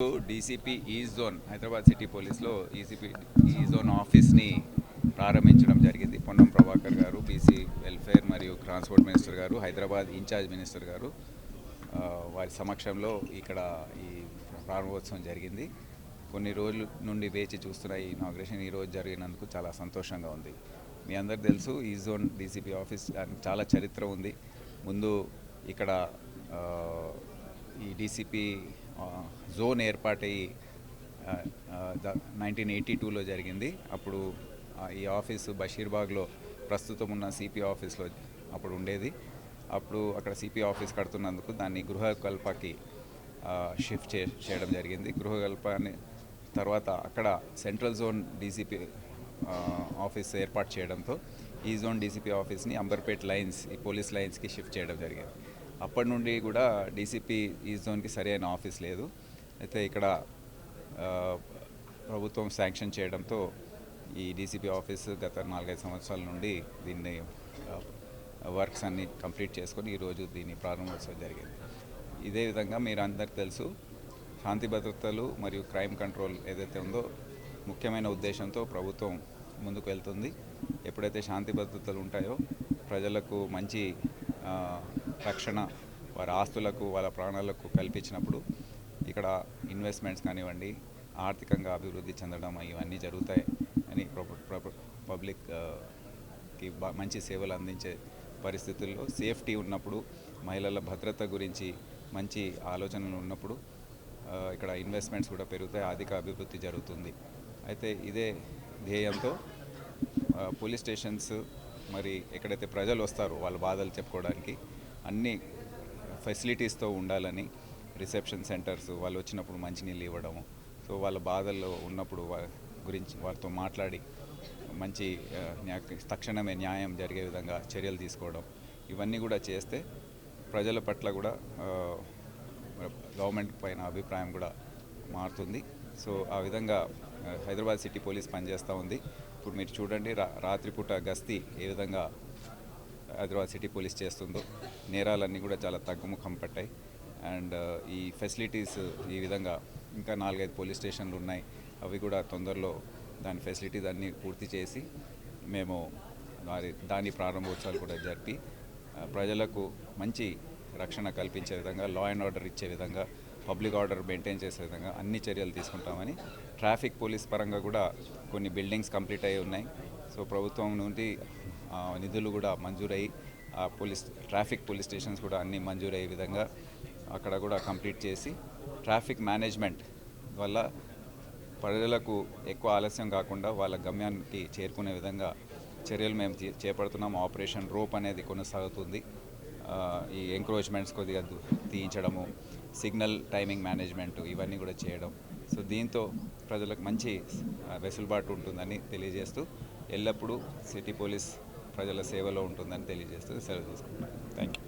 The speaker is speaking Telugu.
డీసీపీ ఈ జోన్ హైదరాబాద్ సిటీ పోలీస్లో ఈసీపీ ఈ జోన్ ఆఫీస్ని ప్రారంభించడం జరిగింది. పొన్నం ప్రభాకర్ గారు, బీసీ వెల్ఫేర్ మరియు ట్రాన్స్పోర్ట్ మినిస్టర్ గారు, హైదరాబాద్ ఇన్ఛార్జ్ మినిస్టర్ గారు వారి సమక్షంలో ఇక్కడ ఈ ప్రారంభోత్సవం జరిగింది. కొన్ని రోజుల నుండి వేచి చూస్తున్న ఈ ఇనాగ్రేషన్ ఈరోజు జరిగినందుకు చాలా సంతోషంగా ఉంది. మీ అందరికి తెలుసు, ఈ జోన్ డీసీపీ ఆఫీస్ చాలా చరిత్ర ఉంది. ముందు ఇక్కడ ఈ డీసీపీ జోన్ ఏర్పాటయ్యి 1982లో జరిగింది. అప్పుడు ఈ ఆఫీసు బషీర్బాగ్లో ప్రస్తుతం ఉన్న సిపి ఆఫీస్లో అప్పుడు ఉండేది. అప్పుడు అక్కడ సిపి ఆఫీస్ కడుతున్నందుకు దాన్ని గృహకల్పకి షిఫ్ట్ చేయడం జరిగింది. గృహకల్పాన్ని తర్వాత అక్కడ సెంట్రల్ జోన్ డీసీపీ ఆఫీస్ ఏర్పాటు చేయడంతో ఈ జోన్ డీసీపీ ఆఫీస్ని అంబర్పేట్ లైన్స్, ఈ పోలీస్ లైన్స్కి షిఫ్ట్ చేయడం జరిగింది. అప్పటి నుండి కూడా డీసీపీ ఈ జోన్కి సరైన ఆఫీస్ లేదు. అయితే ఇక్కడ ప్రభుత్వం శాంక్షన్ చేయడంతో ఈ డీసీపీ ఆఫీస్ గత 4-5 సంవత్సరాల నుండి దీన్ని వర్క్స్ అన్ని కంప్లీట్ చేసుకొని ఈరోజు దీని ప్రారంభోత్సవం జరిగింది. ఇదే విధంగా మీరు అందరికీ తెలుసు, శాంతి భద్రతలు మరియు క్రైమ్ కంట్రోల్ ఏదైతే ఉందో ముఖ్యమైన ఉద్దేశంతో ప్రభుత్వం ముందుకు వెళ్తుంది. ఎప్పుడైతే శాంతి భద్రతలు ఉంటాయో ప్రజలకు మంచి రక్షణ, వారి ఆస్తులకు, వాళ్ళ ప్రాణాలకు కల్పించినప్పుడు ఇక్కడ ఇన్వెస్ట్మెంట్స్ కానివ్వండి, ఆర్థికంగా అభివృద్ధి చెందడం ఇవన్నీ జరుగుతాయి అని పబ్లిక్కి మంచి సేవలు అందించే పరిస్థితుల్లో సేఫ్టీ ఉన్నప్పుడు, మహిళల భద్రత గురించి మంచి ఆలోచనలు ఉన్నప్పుడు ఇక్కడ ఇన్వెస్ట్మెంట్స్ కూడా పెరుగుతాయి, ఆర్థిక అభివృద్ధి జరుగుతుంది. అయితే ఇదే ధ్యేయంతో పోలీస్ స్టేషన్స్ మరి ఎక్కడైతే ప్రజలు వస్తారో వాళ్ళ బాధలు చెప్పుకోవడానికి అన్ని ఫెసిలిటీస్తో ఉండాలని, రిసెప్షన్ సెంటర్స్ వాళ్ళు వచ్చినప్పుడు మంచినీళ్ళు ఇవ్వడము, సో వాళ్ళ బాధల్లో ఉన్నప్పుడు గురించి వారితో మాట్లాడి మంచి తక్షణమే న్యాయం జరిగే విధంగా చర్యలు తీసుకోవడం, ఇవన్నీ కూడా చేస్తే ప్రజల పట్ల కూడా గవర్నమెంట్ పైన అభిప్రాయం కూడా మారుతుంది. సో ఆ విధంగా హైదరాబాద్ సిటీ పోలీస్ పనిచేస్తూ ఉంది. ఇప్పుడు మీరు చూడండి, రాత్రిపూట గస్తీ ఏ విధంగా హైదరాబాద్ సిటీ పోలీస్ చేస్తుందో, నేరాలన్నీ కూడా చాలా తగ్గుముఖం పట్టాయి. అండ్ ఈ ఫెసిలిటీస్ ఈ విధంగా ఇంకా 4-5 పోలీస్ స్టేషన్లు ఉన్నాయి, అవి కూడా తొందరలో దాని ఫెసిలిటీస్ అన్నీ పూర్తి చేసి మేము దాని ప్రారంభోత్సవాలు కూడా జరిపి ప్రజలకు మంచి రక్షణ కల్పించే విధంగా, లా అండ్ ఆర్డర్ ఇచ్చే విధంగా, పబ్లిక్ ఆర్డర్ మెయింటైన్ చేసే విధంగా అన్ని చర్యలు తీసుకుంటామని. ట్రాఫిక్ పోలీస్ పరంగా కూడా కొన్ని బిల్డింగ్స్ కంప్లీట్ అయ్యి ఉన్నాయి. సో ప్రభుత్వం నుండి నిధులు కూడా మంజూరయ్యి ట్రాఫిక్ పోలీస్ స్టేషన్స్ కూడా అన్నీ మంజూరయ్యే విధంగా అక్కడ కూడా కంప్లీట్ చేసి, ట్రాఫిక్ మేనేజ్మెంట్ వల్ల ప్రజలకు ఎక్కువ ఆలస్యం కాకుండా వాళ్ళ గమ్యానికి చేరుకునే విధంగా చర్యలు మేము చేపడుతున్నాం. ఆపరేషన్ రోప్ అనేది కొనసాగుతుంది. ఈ ఎంక్రోచ్మెంట్స్ కొద్దిగా తీయించడము, సిగ్నల్ టైమింగ్ మేనేజ్మెంట్ ఇవన్నీ కూడా చేయడం. సో దీంతో ప్రజలకు మంచి వెసులుబాటు ఉంటుందని తెలియజేస్తూ, ఎల్లప్పుడూ సిటీ పోలీస్ ప్రజల సేవలో ఉంటుందని తెలియజేస్తూ సెలవు తీసుకుంటున్నాను. Thank you.